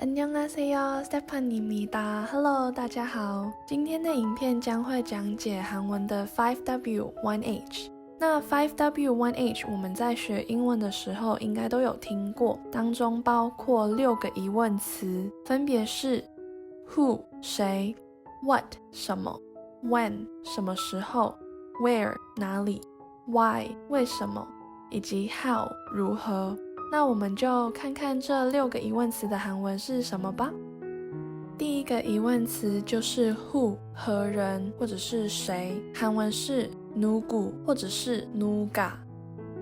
안녕하세요, 스테판입니다. Hello, 大家好。今天的影片将会讲解韩文的 5W 1H。那 5W 1H 我们在学英文的时候应该都有听过，当中包括6个疑问词，分别是 Who 谁 What 什么 When 什么时候 Where 哪里 Why 为什么以及 How 如何。那我们就看看这6个疑问词的韩文是什么吧。第一个疑问词就是 who 何人或者是谁，韩文是 누구或者是 누가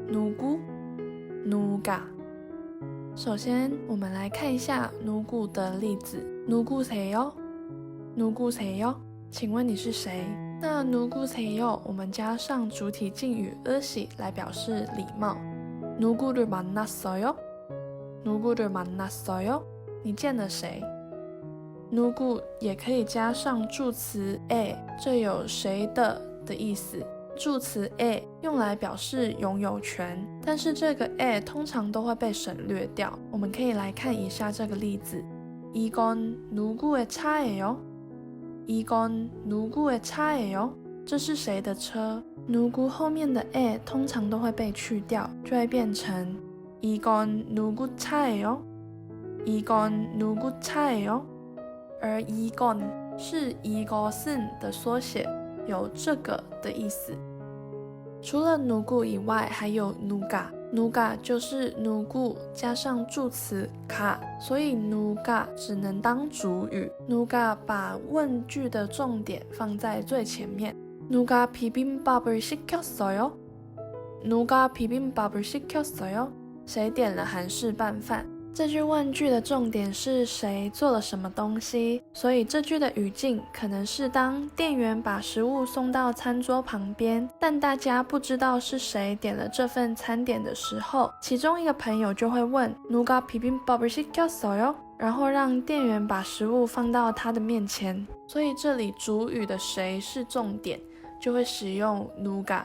누구 누가。首先我们来看一下 누구的例子。 누구세요 누구세요，请问你是谁？那 누구세요我们加上主体敬语으시来表示礼貌。누구를 만났어요 누구를 만났어요，你见了谁？ 누구也可以加上助词 에， 这有谁的意思。助词 에 用来表示拥有权，但是这个 에 通常都会被省略掉。我们可以来看一下这个例子。이건 누구의 차예요 이건 누구의 차예요，这是谁的车？ 누구后面的 에 通常都会被去掉，就会变成이건 누구 차예요 이건 누구 차예요。而이건是이것은的缩写，有这个的意思。除了누구以外，还有누가。누가就是누구加上助词가，所以누가只能当主语。누가把问句的重点放在最前面。누가 비빔밥을 시켰어요 누가 비빔밥을 시켰어요，谁点了韩式拌饭？这句问句的重点是谁做了什么东西，所以这句的语境可能是当店员把食物送到餐桌旁边，但大家不知道是谁点了这份餐点的时候，其中一个朋友就会问 누가 비빔밥을 시켰어요， 然后让店员把食物放到他的面前。所以这里主语的谁是重点，就会使用 누가。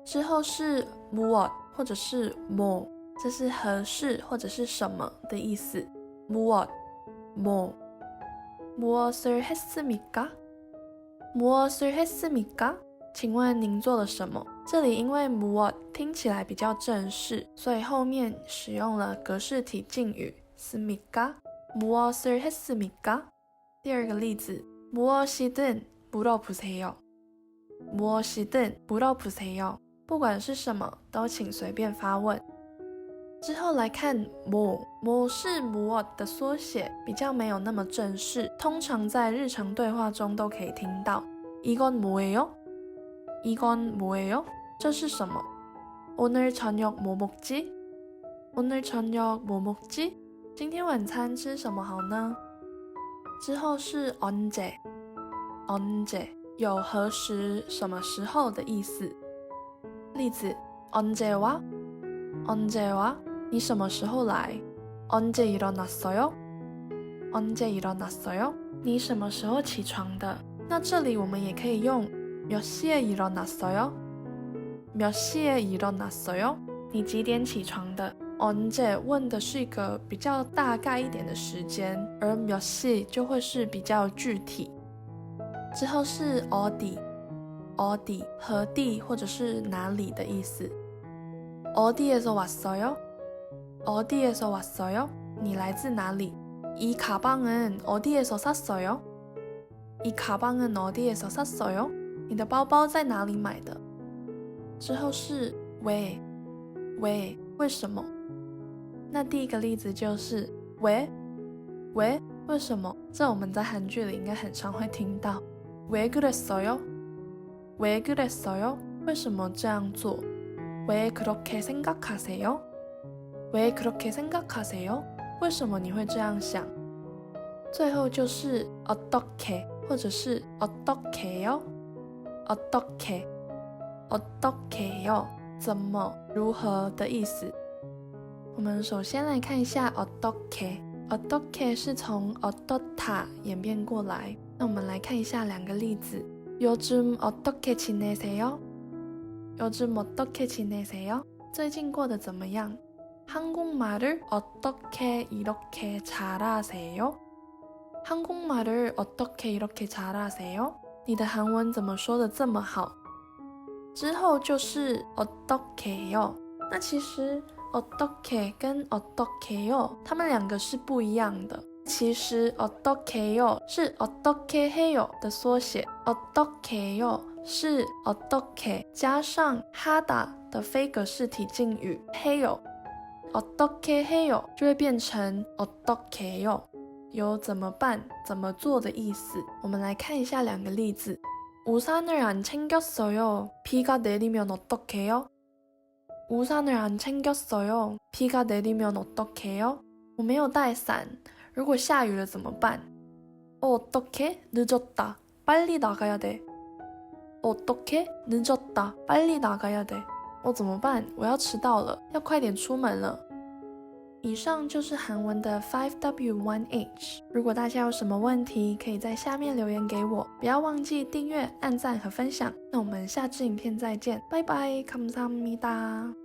之后是 무엇或者是 뭐，这是何事或者是什么的意思。무엇 뭐 무엇을 했습니까 무엇을 했습니까，请问您做了什么？这里因为 무엇听起来比较正式，所以后面使用了格式体敬语습니까 무엇을 했습니까。第二个例子， 무엇이든 물어보세요 무엇이든 물어보세요，不管是什么都请随便发问。之后来看 뭐是 무엇的缩写，比较没有那么正式，通常在日常对话中都可以听到。이건 뭐예요 이건 뭐예요，这是什么？ 오늘 저녁 뭐 먹지 오늘 저녁 뭐 먹지，今天晚餐吃什么好呢？之后是 언제 언제，有何时什么时候的意思。例子 언제 와 언제 와，你什么时候来？ 언제 일어났어요 언제 일어났어요，你什么时候起床的？那这里我们也可以用몇 시에 일어났어요 몇 시에 일어났어요，你几点起床的？ 언제问的是一个比较大概一点的时间，而몇 시就会是比较具体。之后是어디 어디，何地或者是哪里的意思。어디에서 왔어요 어디에서 왔어요，你来自哪里？ 이 가방은 어디에서 샀어요 이 가방은 어디에서 샀어요，你的包包在哪里买的？之后是왜为什么？那第一个例子就是왜为什么？这我们在韩剧里应该很常会听到。왜 그랬어요 왜 그랬어요，为什么这样做？ 왜 그렇게 생각하세요 왜 그렇게 생각하세요，为什么你会这样想？最后就是어떻게或者是어떻게요 어떻게요，怎么如何的意思。我们首先来看一下어떻게是从어떻다演变过来。那我们来看一下2个例子。요즘 어떻게 지내세요 요즘 어떻게 지내세요，最近过得怎么样？ 한국말을 어떻게 이렇게 잘하세요? 한국말을 어떻게 이렇게 잘하세요? 你的韩文怎么说的这么好？之后就是 어떻게요。 那其实 어떻게 跟 어떻게요 它们两个是不一样的。其实 어떻게요 是 어떻게 해요 的缩写， 어떻게요 是 어떻게 加上 하다 的非格式体敬语 해요， 어떻게 해요 就会变成 어떻게요， 有怎么办、怎么做的意思。我们来看一下两个例子。우산을 안 챙겼어요. 비가 내리면 어떡해요? 우산을 안 챙겼어요. 비가 내리면 어떡해요? 我没有带伞，如果下雨了怎么办？ 어떡해? 늦었다. 빨리 나가야 돼. 어떡해? 늦었다. 빨리 나가야 돼. 我怎么办？我要迟到了，要快点出门了。以上就是韩文的 5W1H。 如果大家有什么问题，可以在下面留言给我，不要忘记订阅、按赞和分享。那我们下支影片再见，拜拜，감사합니다。